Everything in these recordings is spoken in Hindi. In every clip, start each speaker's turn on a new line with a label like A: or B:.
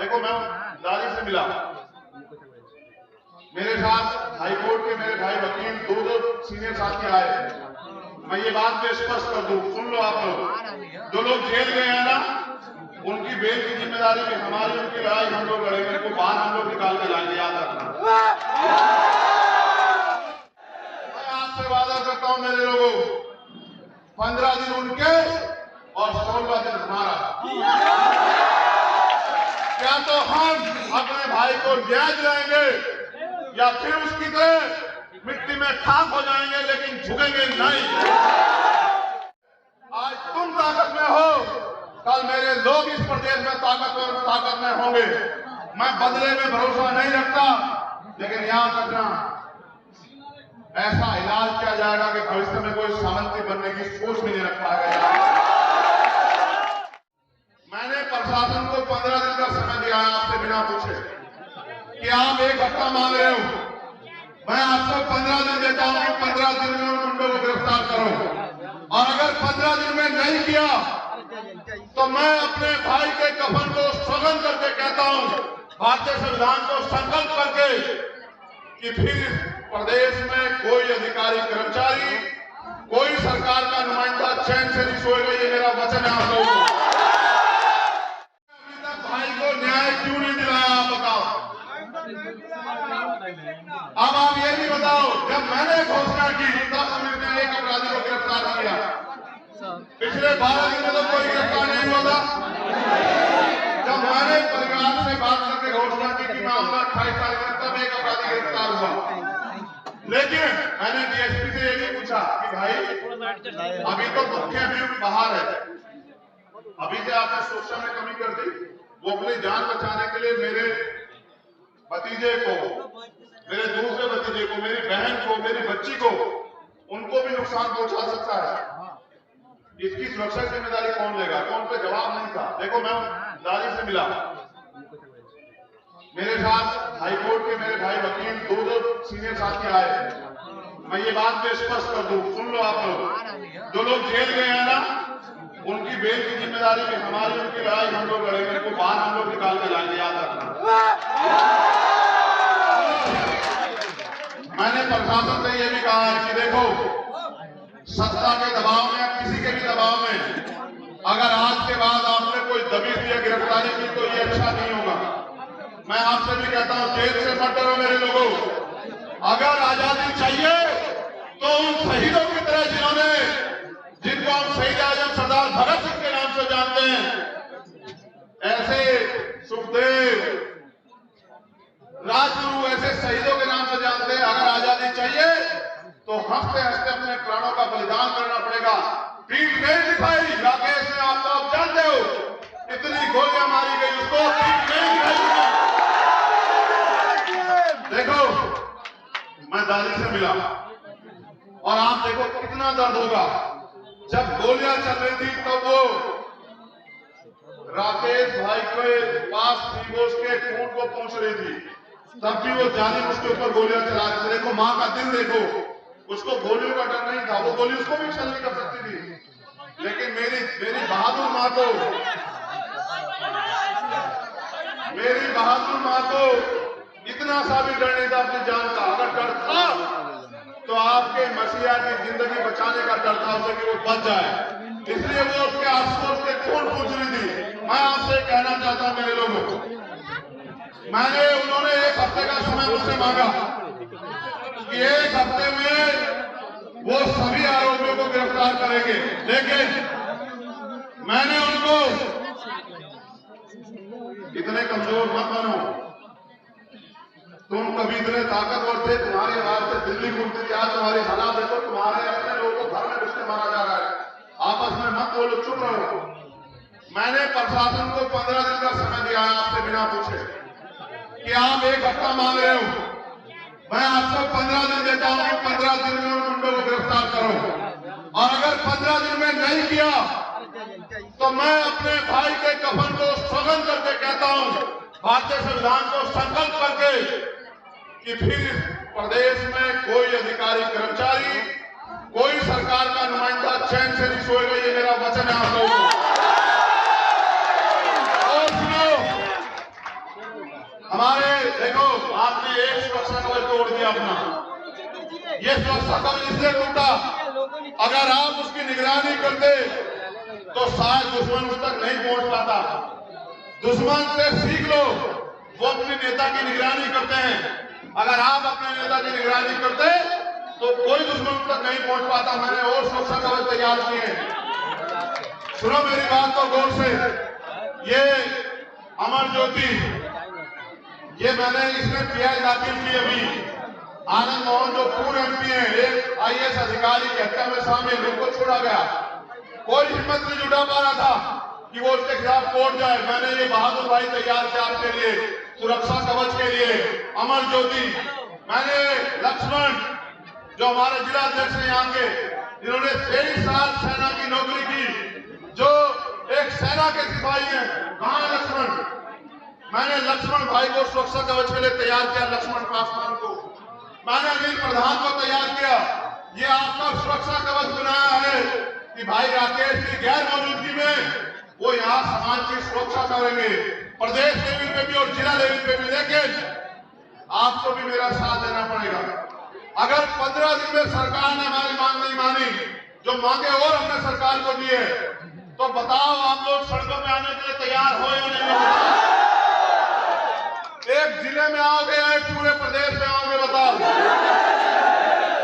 A: देखो मैं दादी से मिला, मेरे साथ हाईकोर्ट के मेरे भाई वकील दो सीनियर साथी आए। मैं ये बात भी स्पष्ट कर दूं, सुन लो आप लोग, जो लोग जेल गए हैं ना, उनकी बेल की जिम्मेदारी भी हमारी, उनकी लड़ाई हम लोग लड़ेंगे, उनको बाहर हम लोग निकाल के लाएंगे, याद रखना। मैं आपसे वादा करता हूं मेरे लोगों, 15 दिन उनके और 16 दिन हमारा। क्या तो हम अपने भाई को न्याय दिलाएंगे या फिर उसकी तरह मिट्टी में खाक हो जाएंगे, लेकिन झुकेंगे नहीं। आज तुम ताकत में हो, कल मेरे लोग इस प्रदेश में ताकत में होंगे। मैं बदले में भरोसा नहीं रखता, लेकिन याद रखना, ऐसा इलाज किया जाएगा कि भविष्य में कोई सामंती बनने की सोच भी नहीं रख पाएगा। मैंने प्रशासन को 15 दिन का समय दिया है, आपसे बिना पूछे कि आप 1 हफ्ता मांग रहे हो। मैं आपको 15 दिन देता हूं कि 15 दिन में उन गुंडों को गिरफ्तार करो, और अगर 15 दिन में नहीं किया तो मैं अपने भाई के कफन को सघन करके कहता हूं, भारतीय संविधान को संकल्प करके, कि फिर प्रदेश में कोई अधिकारी कर्मचारी, कोई सरकार का नुमाइंदा चैन से नहीं सोएगा। ये मेरा वचन है आप लोगों को। अभी तक भाई को न्याय क्यों नहीं दिलाया, आप बताओ। अब आप ये भी बताओ, जब मैंने घोषणा की तब हमने 1 अपराधी को गिरफ्तार किया, पिछले 12 दिन में तो कोई गिरफ्तार नहीं हुआ था। जब मैंने परिवार से बात करके घोषणा की कि मैं आऊंगा 28 तारीख में, तब 1 अपराधी गिरफ्तार हुआ। लेकिन मैंने डीएसपी से ये भी पूछा कि भाई अभी तो मुख्य अभियुक्त बाहर है, अभी से आपने सुरक्षा में कमी कर दी। वो अपनी जान बचाने के लिए मेरे भतीजे को, मेरे दूसरे भतीजे को, मेरी बहन को, मेरी बच्ची को, उनको भी नुकसान पहुंचा सकता है। इसकी सुरक्षा की जिम्मेदारी कौन लेगा? कौन पे जवाब नहीं था। देखो मैं दादी से मिला, मेरे साथ हाईकोर्ट के मेरे भाई वकील दो सीनियर साथी आए। मैं ये बात भी स्पष्ट कर दूं, सुन लो आप लोग, जो लोग जेल गए हैं ना, उनकी बेल की जिम्मेदारी भी हमारी, उनकी लड़ाई हम लोग लड़ेंगे, उनको बाहर हम लोग निकाल के लाएंगे, याद रखना। मैंने प्रशासन से ये भी कहा है कि देखो, सत्ता के दबाव में, किसी के भी दबाव में, अगर आज के बाद आपने कोई दबिश या गिरफ्तारी की तो ये अच्छा नहीं होगा। मैं आपसे भी कहता हूं, जेल से मत डरो मेरे लोगों। अगर आजादी चाहिए तो उन शहीदों की तरह जिनको हम शहीद आजम सरदार भगत सिंह के नाम से जानते हैं, ऐसे सुखदेव, राजगुरु, ऐसे शहीदों के नाम से जानते हैं। अगर आजादी चाहिए तो हंसते हंसते अपने प्राणों का बलिदान करना पड़ेगा। पीठ नहीं दिखाई राकेश ने, आप जानते हो इतनी गोलियां मारी गई, उसको पीठ नहीं दिखाई। देखो मैं दादी से मिला, और आप देखो कितना दर्द होगा। जब गोलियां चल रही थी तो वो राकेश भाई के पास थी, वो उसके खून को पहुंच रही थी, तब भी वो जाने उसके ऊपर गोलियां चला रही थी। देखो मां का दिल, देखो उसको गोलियों का डर नहीं था, वो गोली उसको भी छल नहीं कर सकती थी। लेकिन मेरी बहादुर मां को इतना सा भी डर नहीं था अपनी जान का। अगर डर था तो आपके मसीहा की जिंदगी बचाने का डर था उसे कि वो बच जाए, इसलिए वो उसके आंसू के खून पूछ रही थी। मैं आपसे कहना चाहता हूं मेरे लोगों को, उन्होंने 1 हफ्ते का समय मुझसे मांगा कि 1 हफ्ते में वो सभी आरोपियों को गिरफ्तार करेंगे, लेकिन मैंने उनको, इतने कमजोर मत बनो, तुम कभी इतने ताकतवर थे, तुम्हारी आवाज से दिल्ली घूमती थी, आज तुम्हारी हालात देखो, तुम्हारे अपने लोगों को घर में घुस के मारा जा रहा है। आपस में मत बोलो, चुप रहो। मैंने प्रशासन को 15 दिन का समय दिया है, आपसे बिना पूछे कि आप 1 हफ्ता मांग रहे हो। मैं आपको 15 दिन देता हूं कि 15 दिन में उन गुंडों को गिरफ्तार करो, और अगर 15 दिन में नहीं किया तो मैं अपने भाई के कफन को सघन करके कहता हूं, भारतीय संविधान को संकल्प करके, कि फिर प्रदेश में कोई अधिकारी कर्मचारी, कोई सरकार का नुमाइंदा चैन से नहीं सोएगा। ये मेरा वचन है आप लोगों को। और सुनो, हमारे देखो, आपने एक सुरक्षा कवच तोड़ दिया अपना। ये सुरक्षा कवच इसलिए टूटा, अगर आप उसकी निगरानी करते तो शायद दुश्मन उस तक नहीं पहुंच पाता। दुश्मन से सीख लो, वो अपने नेता की निगरानी करते हैं। अगर आप अपने नेता की निगरानी करते तो कोई दुश्मन उस तक नहीं पहुंच पाता। मैंने और सुरक्षा कवच तैयार किए हैं। सुनो मेरी बात को गौर से। ये अमर ज्योति, ये मैंने इसमें पीआई दाखिल की। अभी आनंद मोहन जो पूर्व एमपी हैं, एक आईएएस अधिकारी की हत्या में शामिल, उनको छोड़ा गया। कोई हिम्मत नहीं जुटा पा रहा था कि वो उसके खिलाफ कोर्ट जाए। मैंने ये बहादुर भाई तैयार किया आपके लिए, सुरक्षा कवच के लिए, अमर ज्योति। मैंने लक्ष्मण जो हमारे जिला अध्यक्ष हैं यहाँ के, जिन्होंने 23 साल सेना की नौकरी की, जो एक सेना के सिपाही हैं, कहाँ है लक्ष्मण? मैंने लक्ष्मण भाई को सुरक्षा कवच के लिए तैयार किया, लक्ष्मण पासवान को। मैंने अनिल प्रधान को तैयार किया। ये आपका सुरक्षा कवच बनाया है कि भाई राकेश की गैर मौजूदगी में वो यहाँ समाज की सुरक्षा करेंगे, प्रदेश लेवल पे भी और जिला लेवल पे भी। लेकिन आपको भी मेरा साथ देना पड़ेगा। अगर 15 दिन में सरकार ने हमारी मांग नहीं मानी, जो मांगे और हमने सरकार को दिए, तो बताओ आप लोग सड़कों में आने के लिए तैयार हो या नहीं? एक जिले में आओगे या एक पूरे प्रदेश में आओगे? बताओ।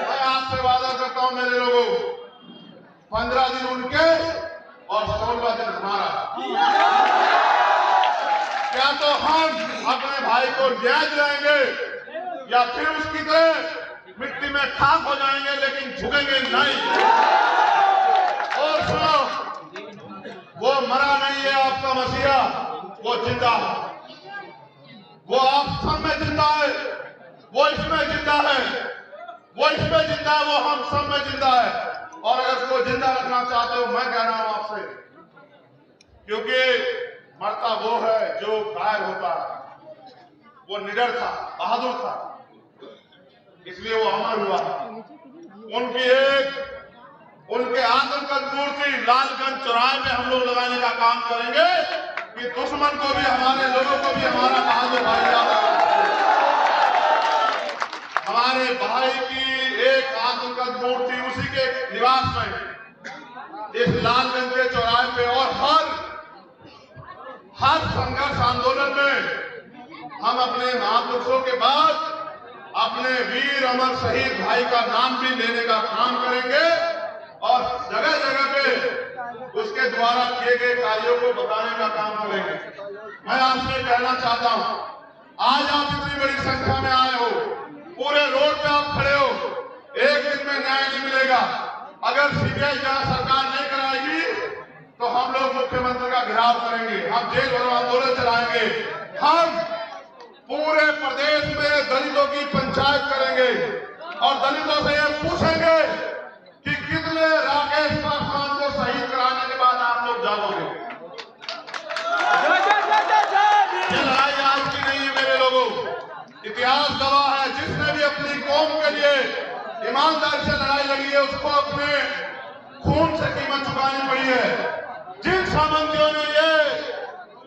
A: मैं आपसे वादा करता हूं मेरे लोगों, 15 दिन उनके और 16 दिन हमारा। क्या तो हम अपने भाई को न्याय दिलाएंगे या फिर उसकी तरह मिट्टी में खाक हो जाएंगे, लेकिन झुकेंगे नहीं। और सुनो, वो मरा नहीं है आपका मसीहा, वो जिंदा है। वो आप सब में जिंदा है, वो इसमें जिंदा है, वो इसमें जिंदा है, वो हम सब में जिंदा है। और अगर उसको जिंदा रखना चाहते हो, मैं कह रहा हूं आपसे, क्योंकि मरता वो है जो घायल होता है। वो निडर था, बहादुर था, इसलिए वो अमर हुआ। उनके आत्मकद मूर्ति लालगंज चौराहे में हम लोग लगाने का काम करेंगे कि दुश्मन को भी, हमारे लोगों को भी हमारा बहादुर भाई याद रखें। हमारे भाई की एक आत्मकद मूर्ति उसी के निवास में, इस लालगंज के चौराहे पे। और हर संघर्ष आंदोलन में हम अपने महापुरुषों के बाद अपने वीर अमर शहीद भाई का नाम भी लेने का काम करेंगे और जगह जगह पे उसके द्वारा किए गए कार्यों को बताने का काम करेंगे। मैं आपसे कहना चाहता हूं, आज आप इतनी बड़ी संख्या में आए हो, पूरे रोड पे आप खड़े हो, एक दिन में न्याय नहीं मिलेगा। अगर सीबीआई जांच सरकार नहीं कराएगी तो हम लोग मुख्यमंत्री का घेराव करेंगे, हम जेल भरो आंदोलन चलाएंगे, हम पूरे प्रदेश में दलितों की पंचायत करेंगे और दलितों से ये पूछेंगे कि कितने राकेश पासवान को शहीद कराने के बाद आप लोग जागोगे। ये लड़ाई आज की नहीं है मेरे लोगों, इतिहास गवाह है। जिसने भी अपनी कौम के लिए ईमानदारी से लड़ाई लड़ी है, उसको अपने खून से कीमत चुकानी पड़ी है। जिन सामंतियों ने ये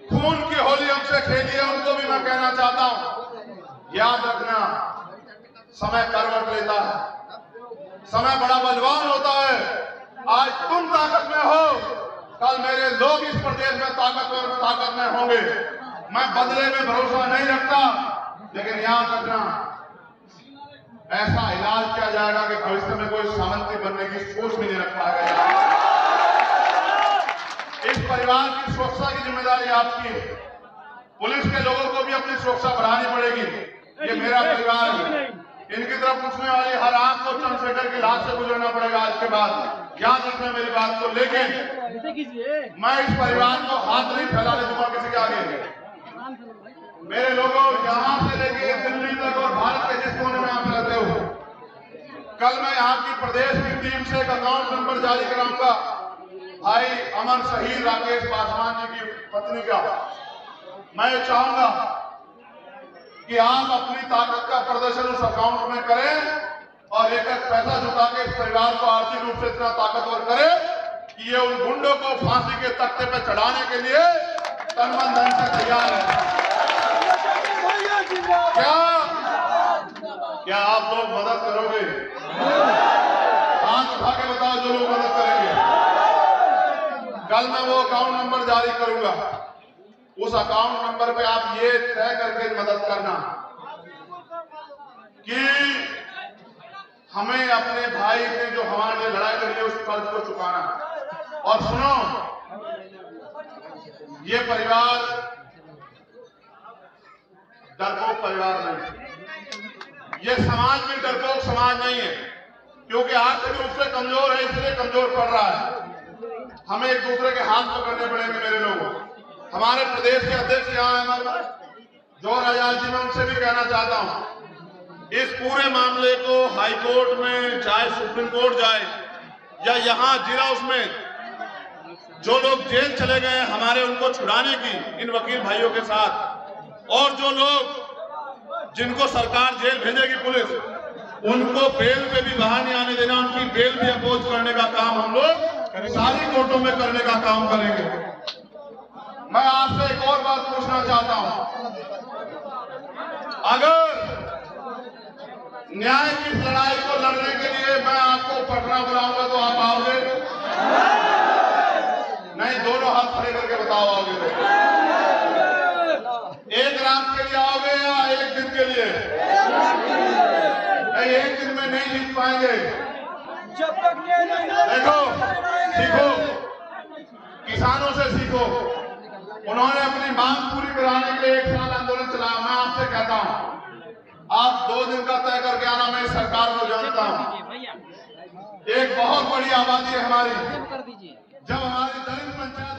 A: खून की होली हमसे खेली है, उनको भी मैं कहना चाहता हूं, याद रखना, समय करवट लेता है, समय बड़ा बलवान होता है। आज तुम ताकत में हो, कल मेरे लोग इस प्रदेश में ताकत में होंगे। मैं बदले में भरोसा नहीं रखता, लेकिन याद रखना, ऐसा इलाज किया जाएगा कि भविष्य में कोई सामंती बनने की सोच भी नहीं रख पाएगा। इस परिवार की सुरक्षा की जिम्मेदारी आपकी है। पुलिस के लोगों को भी अपनी सुरक्षा बढ़ानी पड़ेगी। ये मेरा परिवार है, इनकी तरफ पूछने वाली हर आंख को चंद्रशेखर की लाश से गुजरना पड़ेगा आज के बाद। याद रखना मेरी बात को। लेकिन मैं इस परिवार को हाथ नहीं फैलाने दूंगा किसी के आगे। मेरे लोगों, यहाँ से लेके दिल्ली तक और भारत के जिस कोने में आप रहते हो, कल मैं यहाँ की प्रदेश की टीम से एक अकाउंट नंबर जारी कराऊंगा भाई अमर शहीद राकेश पासवान जी की पत्नी का। मैं चाहूंगा कि आप अपनी ताकत का प्रदर्शन उस अकाउंट में करें और एक एक पैसा जुटा के इस परिवार को आर्थिक रूप से इतना ताकतवर करें कि ये उन गुंडों को फांसी के तख्ते पर चढ़ाने के लिए तन मन धन से तैयार है। क्या आप लोग मदद करोगे? हाथ उठा के बताओ जो लोग मदद करेंगे। कल मैं वो अकाउंट नंबर जारी करूंगा, उस अकाउंट नंबर पे आप ये तय करके मदद करना कि हमें अपने भाई ने जो हमारे लिए लड़ाई लड़ी है उस कर्ज को चुकाना। और सुनो, ये परिवार डरपोक परिवार नहीं, ये समाज में डरपोक समाज नहीं है, क्योंकि आर्थिक रूप से कमजोर है, इसलिए कमजोर पड़ रहा है। हमें एक दूसरे के हाथ पकड़ने पड़ेंगे मेरे लोगों। हमारे प्रदेश के अध्यक्ष यहाँ है हमारे पास, जौहर आजाद जी, मैं उनसे भी कहना चाहता हूँ, इस पूरे मामले को हाई कोर्ट में, चाहे सुप्रीम कोर्ट जाए या यहाँ जिला, उसमें जो लोग जेल चले गए हमारे, उनको छुड़ाने की इन वकील भाइयों के साथ, और जो लोग जिनको सरकार जेल भेजेगी पुलिस, उनको बेल पे भी बाहर नहीं आने देना, उनकी बेल भी अपोज करने का काम हम लोग सारी कोर्टों में करने का काम करेंगे। मैं आपसे एक और बात पूछना चाहता हूं, अगर न्याय की लड़ाई को लड़ने के लिए मैं आपको पटना बुलाऊंगा तो आप आओगे? नहीं, दोनों हाथ खड़े करके बताओ, आओगे तो? एक रात के लिए आओगे या एक दिन के लिए? नहीं, एक दिन में नहीं जीत पाएंगे। देखो, सीखो, किसानों से सीखो, उन्होंने अपनी मांग पूरी कराने के लिए 1 साल आंदोलन चलाया। मैं आपसे कहता हूं, आप 2 दिन का तय करके आना, मैं इस सरकार को जानता हूं। एक बहुत बड़ी आबादी है हमारी, जब हमारी दलित पंचायत